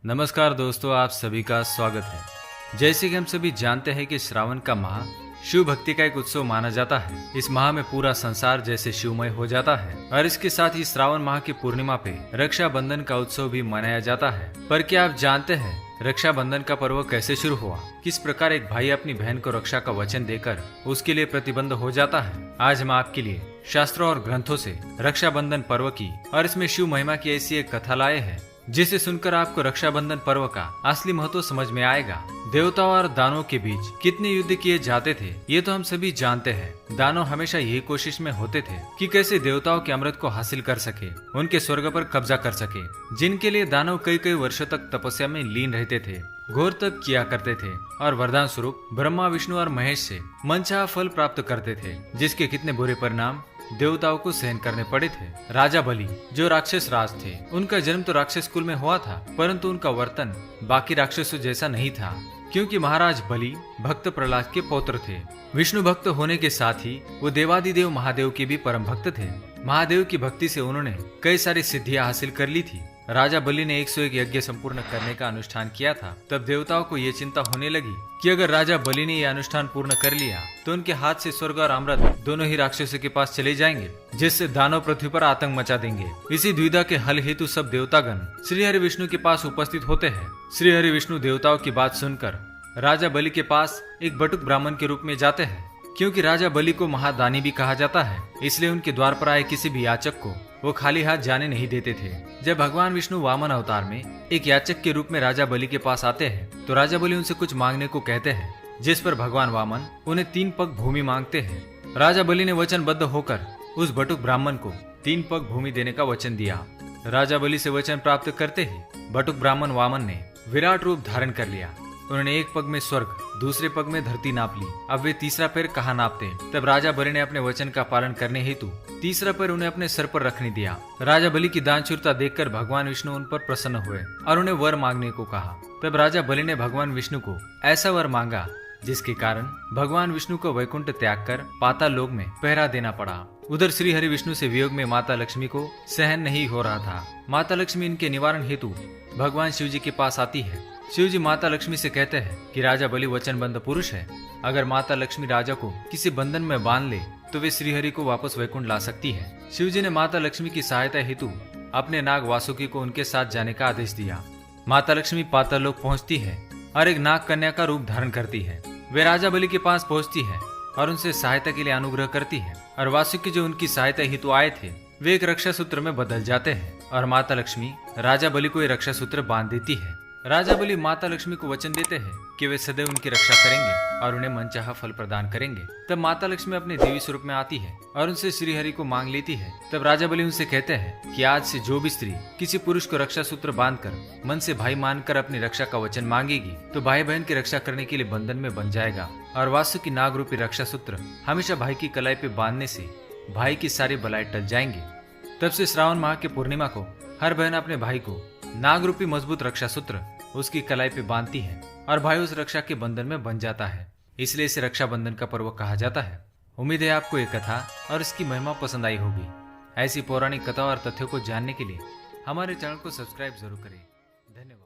नमस्कार दोस्तों, आप सभी का स्वागत है। जैसे कि हम सभी जानते हैं कि श्रावण का माह शिव भक्ति का एक उत्सव माना जाता है। इस माह में पूरा संसार जैसे शिवमय हो जाता है और इसके साथ ही श्रावण माह की पूर्णिमा पे रक्षाबंधन का उत्सव भी मनाया जाता है। पर क्या आप जानते हैं रक्षाबंधन का पर्व कैसे शुरू हुआ? किस प्रकार एक भाई अपनी बहन को रक्षा का वचन देकर उसके लिए प्रतिबद्ध हो जाता है? आज हम आपके लिए शास्त्रों और ग्रंथों से रक्षाबंधन पर्व की और इसमें शिव महिमा की ऐसी एक कथा लाए हैं जिसे सुनकर आपको रक्षाबंधन पर्व का असली महत्व समझ में आएगा। देवताओं और दानवों के बीच कितने युद्ध किए जाते थे ये तो हम सभी जानते हैं। दानव हमेशा यही कोशिश में होते थे कि कैसे देवताओं के अमृत को हासिल कर सके, उनके स्वर्ग पर कब्जा कर सके, जिनके लिए दानव कई कई वर्षों तक तपस्या में लीन रहते थे, घोर तप किया करते थे और वरदान स्वरूप ब्रह्मा, विष्णु और महेश से मनचाहा फल प्राप्त करते थे, जिसके कितने बुरे परिणाम देवताओं को सहन करने पड़े थे। राजा बलि जो राक्षस राज थे, उनका जन्म तो राक्षस कुल में हुआ था, परंतु उनका वर्तन बाकी राक्षसों जैसा नहीं था, क्योंकि महाराज बलि भक्त प्रहलाद के पौत्र थे। विष्णु भक्त होने के साथ ही वो देवादिदेव महादेव के भी परम भक्त थे। महादेव की भक्ति से उन्होंने कई सारी सिद्धियां हासिल कर ली थी। राजा बलि ने 101 यज्ञ संपूर्ण करने का अनुष्ठान किया था। तब देवताओं को ये चिंता होने लगी कि अगर राजा बलि ने यह अनुष्ठान पूर्ण कर लिया तो उनके हाथ से स्वर्ग और अमृत दोनों ही राक्षसों के पास चले जाएंगे, जिससे दानव पृथ्वी पर आतंक मचा देंगे। इसी द्विधा के हल हेतु सब देवतागण श्री हरि विष्णु के पास उपस्थित होते हैं। श्री हरि विष्णु देवताओं की बात सुनकर राजा बलि के पास एक बटुक ब्राह्मण के रूप में जाते हैं। क्योंकि राजा बलि को महादानी भी कहा जाता है, इसलिए उनके द्वार पर आए किसी भी याचक को वो खाली हाथ जाने नहीं देते थे। जब भगवान विष्णु वामन अवतार में एक याचक के रूप में राजा बलि के पास आते हैं तो राजा बलि उनसे कुछ मांगने को कहते हैं, जिस पर भगवान वामन उन्हें 3 पग भूमि मांगते हैं। राजा बलि ने वचनबद्ध होकर उस बटुक ब्राह्मण को 3 पग भूमि देने का वचन दिया। राजा बलि से वचन प्राप्त करते ही बटुक ब्राह्मण वामन ने विराट रूप धारण कर लिया। उन्होंने एक पग में स्वर्ग, दूसरे पग में धरती नाप ली। अब वे तीसरा पैर कहाँ नापते? तब राजा बलि ने अपने वचन का पालन करने हेतु तीसरा पैर उन्हें अपने सर पर रखने दिया। राजा बलि की दानशूरता देखकर भगवान विष्णु उन पर प्रसन्न हुए और उन्हें वर मांगने को कहा। तब राजा बलि ने भगवान विष्णु को ऐसा वर मांगा जिसके कारण भगवान विष्णु को वैकुंठ त्याग कर पाताल लोक में पहरा देना पड़ा। उधर श्री हरि विष्णु से वियोग में माता लक्ष्मी को सहन नहीं हो रहा था। माता लक्ष्मी इनके निवारण हेतु भगवान शिव जी के पास आती है। शिव जी माता लक्ष्मी से कहते हैं कि राजा बलि वचनबद्ध पुरुष है। अगर माता लक्ष्मी राजा को किसी बंधन में बांध ले तो वे श्रीहरि को वापस वैकुंठ ला सकती है। शिव जी ने माता लक्ष्मी की सहायता हेतु अपने नाग वासुकी को उनके साथ जाने का आदेश दिया। माता लक्ष्मी पाताल लोक पहुंचती है और एक नाग कन्या का रूप धारण करती है। वे राजा बलि के पास पहुंचती है और उनसे सहायता के लिए अनुग्रह करती है और वासुकी जो उनकी सहायता हेतु आए थे वे एक रक्षा सूत्र में बदल जाते हैं और माता लक्ष्मी राजा बलि को ये रक्षा सूत्र बांध देती है। राजा बलि माता लक्ष्मी को वचन देते हैं कि वे सदैव उनकी रक्षा करेंगे और उन्हें मनचाहा फल प्रदान करेंगे। तब माता लक्ष्मी अपने देवी स्वरूप में आती है और उनसे श्रीहरि को मांग लेती है। तब राजा बलि उनसे कहते हैं कि आज से जो भी स्त्री किसी पुरुष को रक्षा सूत्र बांधकर मन से भाई मानकर अपनी रक्षा का वचन मांगेगी तो भाई बहन की रक्षा करने के लिए बंधन में बन जाएगा और वासुकी नाग रूपी रक्षा सूत्र हमेशा भाई की कलाई पे बांधने से भाई की सारी बलाएं टल जाएंगी। तब से श्रावण माह की पूर्णिमा को हर बहन अपने भाई को नाग रूपी मजबूत रक्षा सूत्र उसकी कलाई पे बांधती है और भाई उस रक्षा के बंधन में बन जाता है। इसलिए इसे रक्षाबंधन का पर्व कहा जाता है। उम्मीद है आपको ये कथा और इसकी महिमा पसंद आई होगी। ऐसी पौराणिक कथा और तथ्यों को जानने के लिए हमारे चैनल को सब्सक्राइब जरूर करें। धन्यवाद।